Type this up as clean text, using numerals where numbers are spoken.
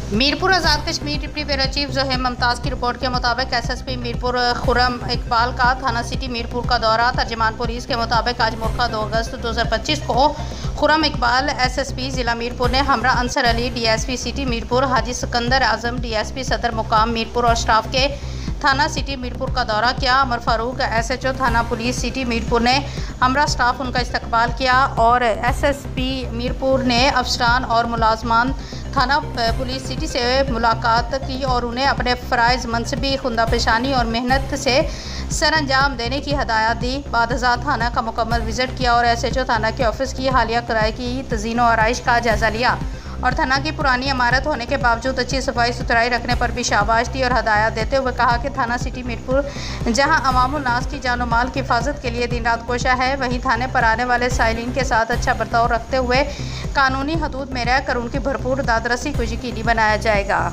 Mirpur Azad Kashmir deputy bureau chief Zohaib Mumtaz की report के मुताबिक एसएसपी मीरपुर खुर्रम इकबाल का थाना सिटी मीरपुर का दौरा। तर्जुमान पुलिस के मुताबिक आज मुर्खा 2 अगस्त 2025 को खुर्रम इकबाल एसएसपी ज़िला मीरपुर ने हमरा अंसर अली डीएसपी सिटी मीरपुर, हाजी सिकंदर आजम डीएसपी सदर मुकाम मीरपुर और स्टाफ के थाना सिटी मीरपुर का दौरा किया। अमर फारूक एसएचओ थाना पुलिस सिटी मीरपुर ने हमरा स्टाफ उनका इस्तकबाल किया और एसएसपी मीरपुर ने अफसरान और मुलाजमान थाना पुलिस सिटी से मुलाकात की और उन्हें अपने फ़राइज़ मनसबी खुदा पेशानी और मेहनत से सरअंजाम देने की हदायत दी। बादशाह थाना का मुकम्मल विज़िट किया और एसएचओ थाना के ऑफिस की हालिया किराए की तज़ीन और आराइश का जायज़ा लिया और थाना की पुरानी इमारत होने के बावजूद अच्छी सफाई सुथराई रखने पर भी शाबाश दी और हदायत देते हुए कहा कि थाना सिटी मीरपुर जहां अवामुल नास की जान माल की हिफाजत के लिए दिन रात कोशा है, वहीं थाने पर आने वाले साइलिन के साथ अच्छा बर्ताव रखते हुए कानूनी हदूद में रहकर उनकी भरपूर दादरसी को यकीनी बनाया जाएगा।